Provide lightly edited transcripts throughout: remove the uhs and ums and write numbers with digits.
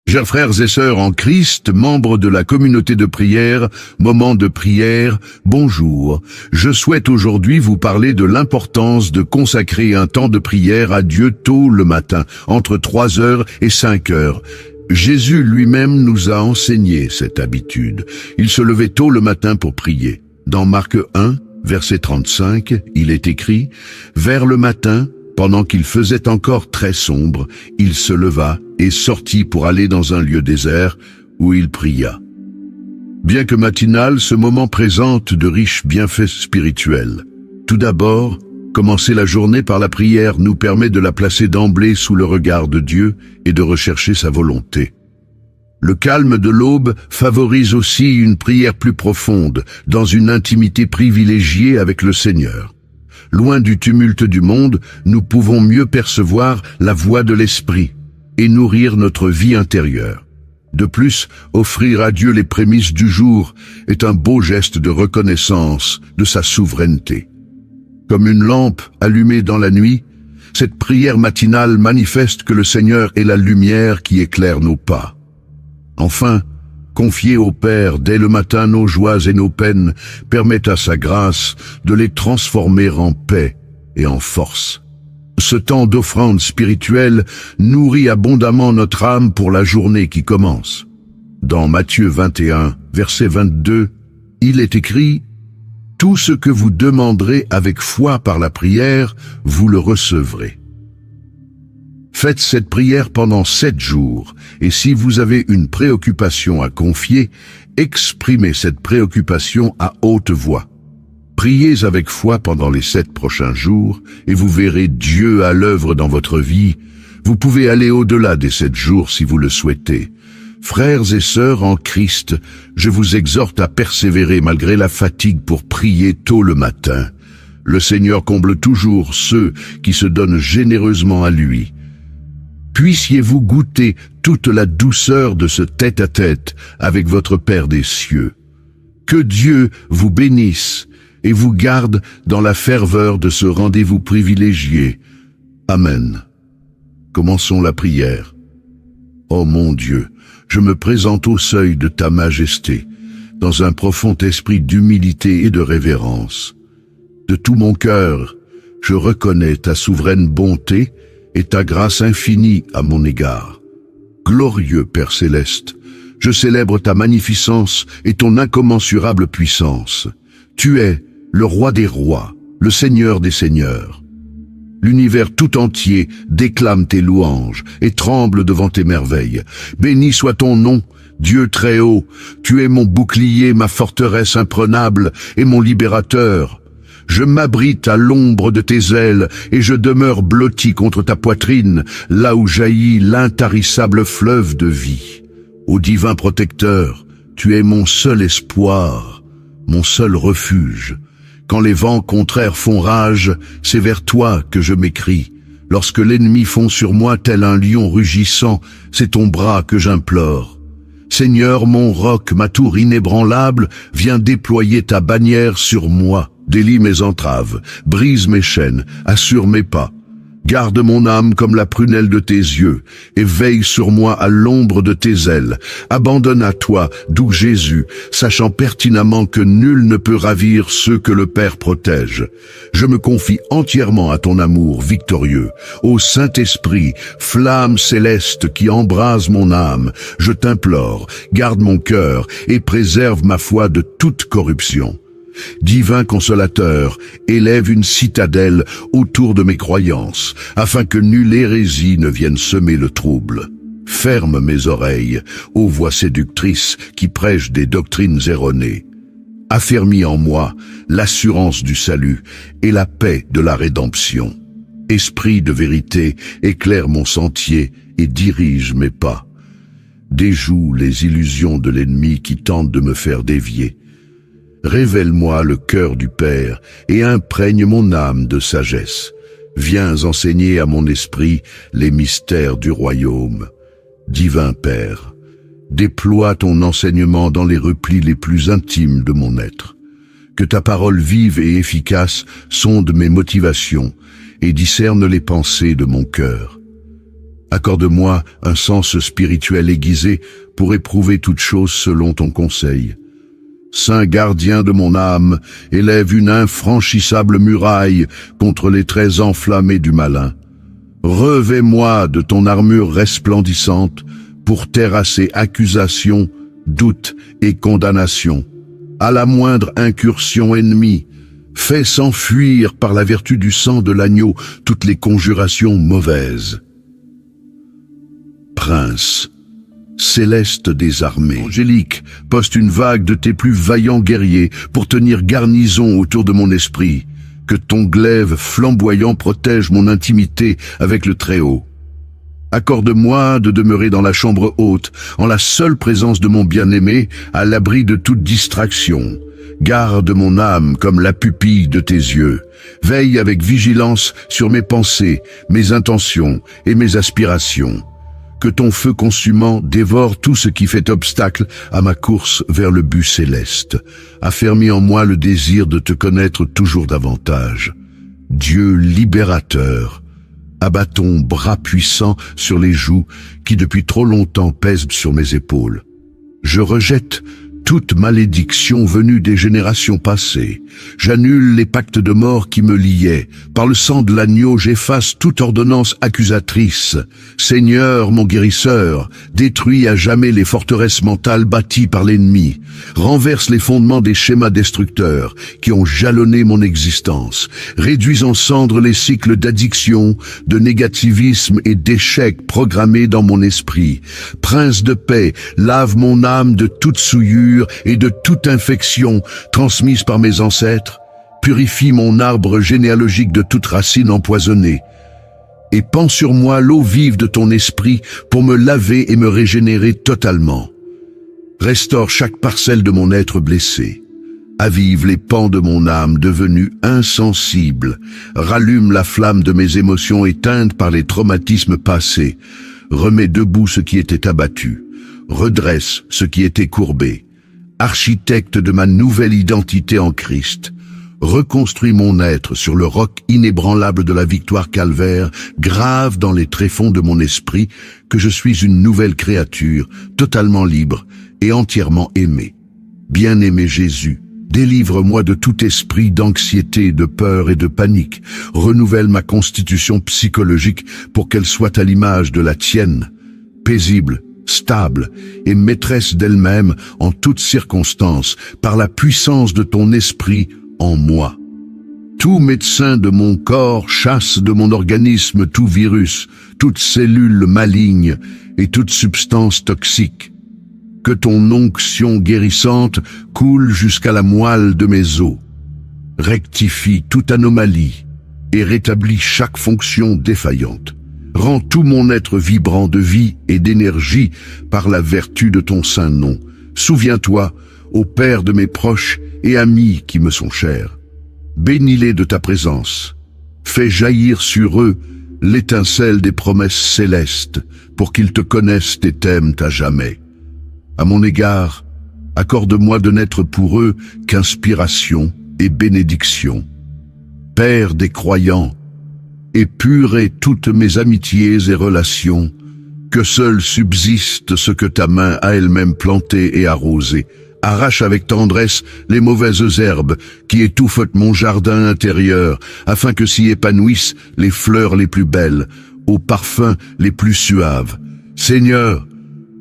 Chers frères et sœurs en Christ, membres de la communauté de prière, moment de prière, bonjour. Je souhaite aujourd'hui vous parler de l'importance de consacrer un temps de prière à Dieu tôt le matin, entre 3 heures et 5 heures. Jésus lui-même nous a enseigné cette habitude. Il se levait tôt le matin pour prier. Dans Marc 1, verset 35, il est écrit « Vers le matin, pendant qu'il faisait encore très sombre, il se leva et sortit pour aller dans un lieu désert où il pria. » Bien que matinal, ce moment présente de riches bienfaits spirituels. Tout d'abord, commencer la journée par la prière nous permet de la placer d'emblée sous le regard de Dieu et de rechercher sa volonté. Le calme de l'aube favorise aussi une prière plus profonde, dans une intimité privilégiée avec le Seigneur. Loin du tumulte du monde, nous pouvons mieux percevoir la voix de l'Esprit et nourrir notre vie intérieure. De plus, offrir à Dieu les prémices du jour est un beau geste de reconnaissance de sa souveraineté. Comme une lampe allumée dans la nuit, cette prière matinale manifeste que le Seigneur est la lumière qui éclaire nos pas. Enfin, confier au Père dès le matin nos joies et nos peines permet à sa grâce de les transformer en paix et en force. Ce temps d'offrande spirituelle nourrit abondamment notre âme pour la journée qui commence. Dans Matthieu 21, verset 22, il est écrit « Tout ce que vous demanderez avec foi par la prière, vous le recevrez. » Faites cette prière pendant 7 jours, et si vous avez une préoccupation à confier, exprimez cette préoccupation à haute voix. Priez avec foi pendant les 7 prochains jours, et vous verrez Dieu à l'œuvre dans votre vie. Vous pouvez aller au-delà des 7 jours si vous le souhaitez. Frères et sœurs en Christ, je vous exhorte à persévérer malgré la fatigue pour prier tôt le matin. Le Seigneur comble toujours ceux qui se donnent généreusement à lui. Puissiez-vous goûter toute la douceur de ce tête-à-tête avec votre Père des cieux. Que Dieu vous bénisse et vous garde dans la ferveur de ce rendez-vous privilégié. Amen. Commençons la prière. Ô mon Dieu, je me présente au seuil de ta majesté, dans un profond esprit d'humilité et de révérence. De tout mon cœur, je reconnais ta souveraine bonté et ta grâce infinie à mon égard. Glorieux Père céleste, je célèbre ta magnificence et ton incommensurable puissance. Tu es le roi des rois, le Seigneur des seigneurs. L'univers tout entier déclame tes louanges et tremble devant tes merveilles. Béni soit ton nom, Dieu très haut. Tu es mon bouclier, ma forteresse imprenable et mon libérateur. Je m'abrite à l'ombre de tes ailes et je demeure blotti contre ta poitrine, là où jaillit l'intarissable fleuve de vie. Ô divin protecteur, tu es mon seul espoir, mon seul refuge. Quand les vents contraires font rage, c'est vers toi que je m'écrie. Lorsque l'ennemi fond sur moi tel un lion rugissant, c'est ton bras que j'implore. Seigneur, mon roc, ma tour inébranlable, viens déployer ta bannière sur moi. Délie mes entraves, brise mes chaînes, assure mes pas. Garde mon âme comme la prunelle de tes yeux, et veille sur moi à l'ombre de tes ailes. Abandonne à toi, doux Jésus, sachant pertinemment que nul ne peut ravir ceux que le Père protège. Je me confie entièrement à ton amour victorieux. Ô Saint-Esprit, flamme céleste qui embrase mon âme, je t'implore, garde mon cœur et préserve ma foi de toute corruption. Divin consolateur, élève une citadelle autour de mes croyances, afin que nulle hérésie ne vienne semer le trouble. Ferme mes oreilles aux voix séductrices qui prêchent des doctrines erronées. Affermis en moi l'assurance du salut et la paix de la rédemption. Esprit de vérité, éclaire mon sentier et dirige mes pas. Déjoue les illusions de l'ennemi qui tente de me faire dévier. Révèle-moi le cœur du Père et imprègne mon âme de sagesse. Viens enseigner à mon esprit les mystères du royaume. Divin Père, déploie ton enseignement dans les replis les plus intimes de mon être. Que ta parole vive et efficace sonde mes motivations et discerne les pensées de mon cœur. Accorde-moi un sens spirituel aiguisé pour éprouver toute chose selon ton conseil. Saint gardien de mon âme, élève une infranchissable muraille contre les traits enflammés du malin. Revêt-moi de ton armure resplendissante pour terrasser accusation, doute et condamnation. À la moindre incursion ennemie, fais s'enfuir par la vertu du sang de l'agneau toutes les conjurations mauvaises. Prince, céleste des armées, angélique, poste une vague de tes plus vaillants guerriers pour tenir garnison autour de mon esprit. Que ton glaive flamboyant protège mon intimité avec le Très-Haut. Accorde-moi de demeurer dans la chambre haute, en la seule présence de mon bien-aimé, à l'abri de toute distraction. Garde mon âme comme la pupille de tes yeux. Veille avec vigilance sur mes pensées, mes intentions et mes aspirations. Que ton feu consumant dévore tout ce qui fait obstacle à ma course vers le but céleste. Affermis en moi le désir de te connaître toujours davantage. Dieu libérateur, abat ton bras puissant sur les joues qui depuis trop longtemps pèsent sur mes épaules. Je rejette toute malédiction venue des générations passées. J'annule les pactes de mort qui me liaient. Par le sang de l'agneau, j'efface toute ordonnance accusatrice. Seigneur, mon guérisseur, détruis à jamais les forteresses mentales bâties par l'ennemi. Renverse les fondements des schémas destructeurs qui ont jalonné mon existence. Réduis en cendres les cycles d'addiction, de négativisme et d'échec programmés dans mon esprit. Prince de paix, lave mon âme de toute souillure et de toute infection transmise par mes ancêtres, purifie mon arbre généalogique de toute racine empoisonnée, et pends sur moi l'eau vive de ton esprit pour me laver et me régénérer totalement. Restaure chaque parcelle de mon être blessé. Avive les pans de mon âme devenue insensible. Rallume la flamme de mes émotions éteintes par les traumatismes passés. Remets debout ce qui était abattu. Redresse ce qui était courbé. Architecte de ma nouvelle identité en Christ, reconstruis mon être sur le roc inébranlable de la victoire calvaire, grave dans les tréfonds de mon esprit que je suis une nouvelle créature, totalement libre et entièrement aimée. Bien-aimé Jésus, délivre-moi de tout esprit d'anxiété, de peur et de panique. Renouvelle ma constitution psychologique pour qu'elle soit à l'image de la tienne, paisible, stable et maîtresse d'elle-même en toutes circonstances, par la puissance de ton esprit en moi. Tout médecin de mon corps chasse de mon organisme tout virus, toute cellule maligne et toute substance toxique. Que ton onction guérissante coule jusqu'à la moelle de mes os. Rectifie toute anomalie et rétablit chaque fonction défaillante. Rends tout mon être vibrant de vie et d'énergie par la vertu de ton saint nom. Souviens-toi, ô Père de mes proches et amis qui me sont chers. Bénis-les de ta présence. Fais jaillir sur eux l'étincelle des promesses célestes pour qu'ils te connaissent et t'aiment à jamais. À mon égard, accorde-moi de n'être pour eux qu'inspiration et bénédiction. Père des croyants, épurez toutes mes amitiés et relations, que seul subsiste ce que ta main a elle-même planté et arrosé. Arrache avec tendresse les mauvaises herbes qui étouffent mon jardin intérieur, afin que s'y épanouissent les fleurs les plus belles, aux parfums les plus suaves. Seigneur,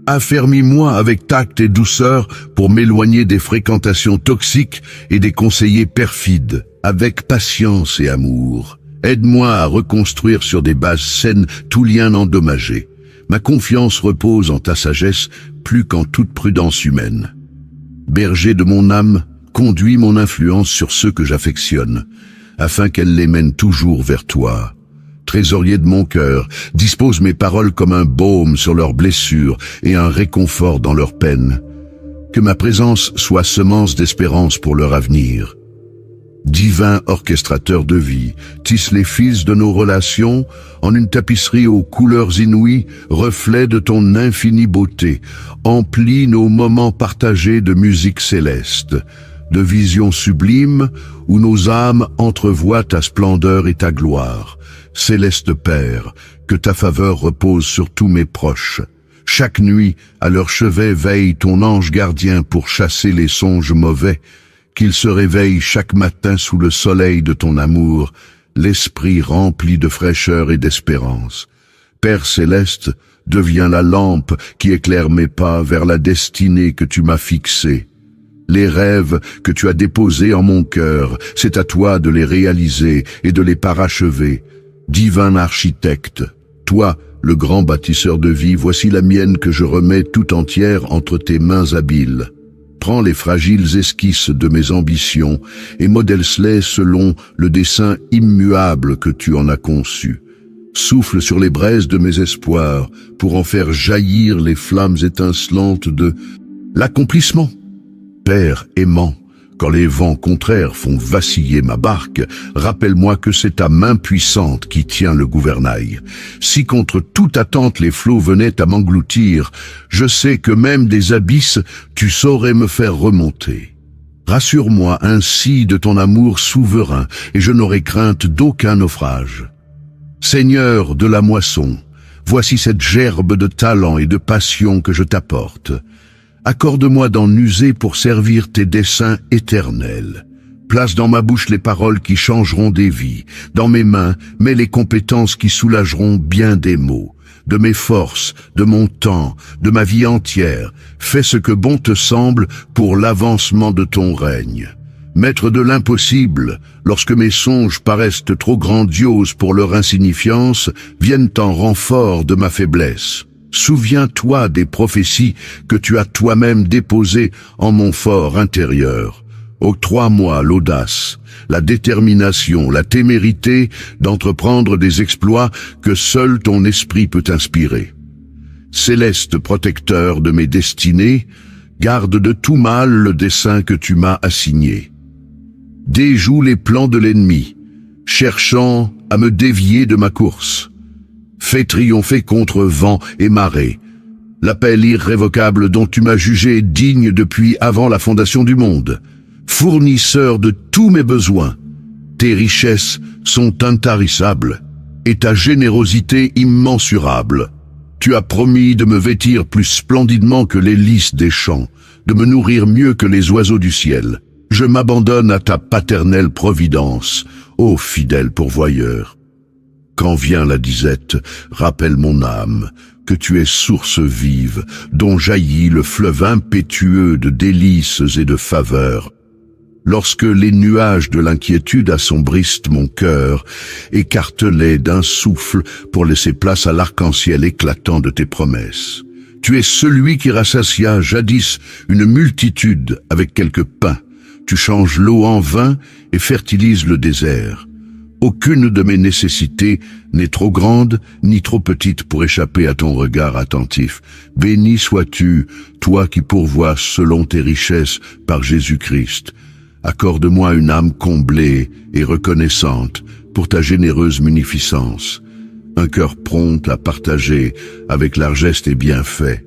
affermis-moi avec tact et douceur pour m'éloigner des fréquentations toxiques et des conseillers perfides, avec patience et amour. Aide-moi à reconstruire sur des bases saines tout lien endommagé. Ma confiance repose en ta sagesse plus qu'en toute prudence humaine. Berger de mon âme, conduis mon influence sur ceux que j'affectionne, afin qu'elle les mène toujours vers toi. Trésorier de mon cœur, dispose mes paroles comme un baume sur leurs blessures et un réconfort dans leurs peines. Que ma présence soit semence d'espérance pour leur avenir. Divin orchestrateur de vie, tisse les fils de nos relations en une tapisserie aux couleurs inouïes, reflet de ton infinie beauté. Emplis nos moments partagés de musique céleste, de visions sublimes où nos âmes entrevoient ta splendeur et ta gloire. Céleste Père, que ta faveur repose sur tous mes proches. Chaque nuit, à leur chevet veille ton ange gardien pour chasser les songes mauvais, qu'ils se réveillent chaque matin sous le soleil de ton amour, l'esprit rempli de fraîcheur et d'espérance. Père céleste, deviens la lampe qui éclaire mes pas vers la destinée que tu m'as fixée. Les rêves que tu as déposés en mon cœur, c'est à toi de les réaliser et de les parachever. Divin architecte, toi, le grand bâtisseur de vie, voici la mienne que je remets tout entière entre tes mains habiles. Prends les fragiles esquisses de mes ambitions et modèle-les selon le dessein immuable que tu en as conçu. Souffle sur les braises de mes espoirs pour en faire jaillir les flammes étincelantes de l'accomplissement. Père aimant, quand les vents contraires font vaciller ma barque, rappelle-moi que c'est ta main puissante qui tient le gouvernail. Si contre toute attente les flots venaient à m'engloutir, je sais que même des abysses, tu saurais me faire remonter. Rassure-moi ainsi de ton amour souverain, et je n'aurai crainte d'aucun naufrage. Seigneur de la moisson, voici cette gerbe de talent et de passion que je t'apporte. Accorde-moi d'en user pour servir tes desseins éternels. Place dans ma bouche les paroles qui changeront des vies. Dans mes mains, mets les compétences qui soulageront bien des maux. De mes forces, de mon temps, de ma vie entière, fais ce que bon te semble pour l'avancement de ton règne. Maître de l'impossible, lorsque mes songes paraissent trop grandioses pour leur insignifiance, viennent en renfort de ma faiblesse. Souviens-toi des prophéties que tu as toi-même déposées en mon fort intérieur. Octroie-moi l'audace, la détermination, la témérité d'entreprendre des exploits que seul ton esprit peut inspirer. Céleste protecteur de mes destinées, garde de tout mal le dessein que tu m'as assigné. Déjoue les plans de l'ennemi, cherchant à me dévier de ma course. Fais triompher contre vent et marée l'appel irrévocable dont tu m'as jugé digne depuis avant la fondation du monde. Fournisseur de tous mes besoins, tes richesses sont intarissables et ta générosité immensurable. Tu as promis de me vêtir plus splendidement que les lys des champs, de me nourrir mieux que les oiseaux du ciel. Je m'abandonne à ta paternelle providence, ô fidèle pourvoyeur. Quand vient la disette, rappelle mon âme que tu es source vive, dont jaillit le fleuve impétueux de délices et de faveurs. Lorsque les nuages de l'inquiétude assombrissent mon cœur, écarte-les d'un souffle pour laisser place à l'arc-en-ciel éclatant de tes promesses. Tu es celui qui rassasia jadis une multitude avec quelques pains. Tu changes l'eau en vin et fertilises le désert. Aucune de mes nécessités n'est trop grande ni trop petite pour échapper à ton regard attentif. Béni sois-tu, toi qui pourvois selon tes richesses par Jésus-Christ. Accorde-moi une âme comblée et reconnaissante pour ta généreuse munificence, un cœur prompt à partager avec largesse tes bienfaits.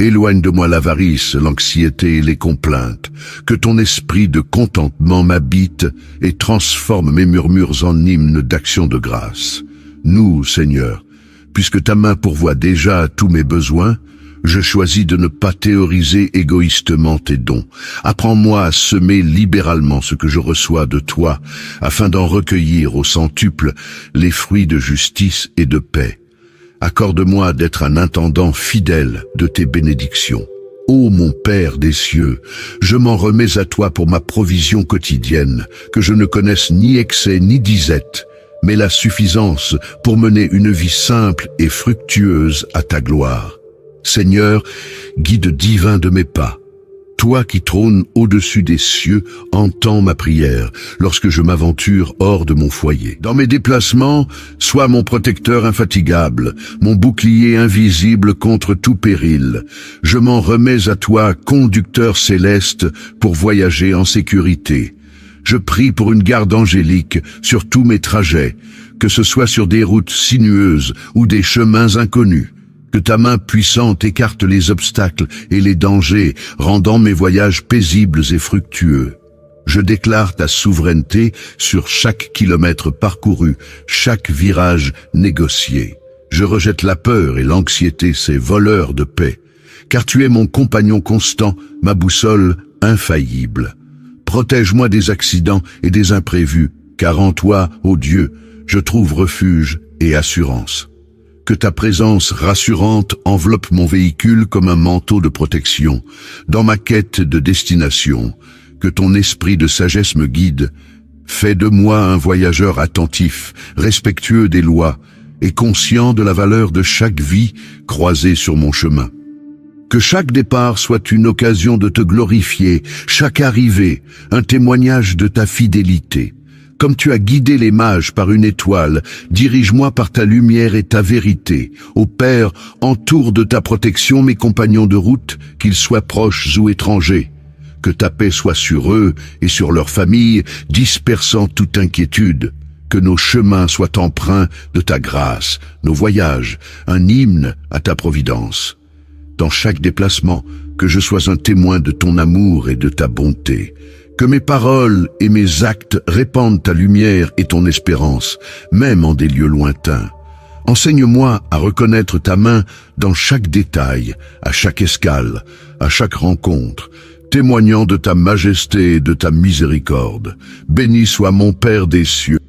Éloigne de moi l'avarice, l'anxiété et les complaintes. Que ton esprit de contentement m'habite et transforme mes murmures en hymnes d'action de grâce. Nous, Seigneur, puisque ta main pourvoit déjà à tous mes besoins, je choisis de ne pas théoriser égoïstement tes dons. Apprends-moi à semer libéralement ce que je reçois de toi, afin d'en recueillir au centuple les fruits de justice et de paix. Accorde-moi d'être un intendant fidèle de tes bénédictions. Ô mon Père des cieux, je m'en remets à toi pour ma provision quotidienne, que je ne connaisse ni excès ni disette, mais la suffisance pour mener une vie simple et fructueuse à ta gloire. Seigneur, guide divin de mes pas. Toi qui trônes au-dessus des cieux, entends ma prière lorsque je m'aventure hors de mon foyer. Dans mes déplacements, sois mon protecteur infatigable, mon bouclier invisible contre tout péril. Je m'en remets à toi, conducteur céleste, pour voyager en sécurité. Je prie pour une garde angélique sur tous mes trajets, que ce soit sur des routes sinueuses ou des chemins inconnus. Que ta main puissante écarte les obstacles et les dangers, rendant mes voyages paisibles et fructueux. Je déclare ta souveraineté sur chaque kilomètre parcouru, chaque virage négocié. Je rejette la peur et l'anxiété, ces voleurs de paix, car tu es mon compagnon constant, ma boussole infaillible. Protège-moi des accidents et des imprévus, car en toi, ô Dieu, je trouve refuge et assurance. Que ta présence rassurante enveloppe mon véhicule comme un manteau de protection, dans ma quête de destination. Que ton esprit de sagesse me guide. Fais de moi un voyageur attentif, respectueux des lois et conscient de la valeur de chaque vie croisée sur mon chemin. Que chaque départ soit une occasion de te glorifier, chaque arrivée un témoignage de ta fidélité. Comme tu as guidé les mages par une étoile, dirige-moi par ta lumière et ta vérité. Ô Père, entoure de ta protection mes compagnons de route, qu'ils soient proches ou étrangers. Que ta paix soit sur eux et sur leurs familles, dispersant toute inquiétude. Que nos chemins soient empreints de ta grâce, nos voyages, un hymne à ta providence. Dans chaque déplacement, que je sois un témoin de ton amour et de ta bonté. Que mes paroles et mes actes répandent ta lumière et ton espérance, même en des lieux lointains. Enseigne-moi à reconnaître ta main dans chaque détail, à chaque escale, à chaque rencontre, témoignant de ta majesté et de ta miséricorde. Béni soit mon Père des cieux.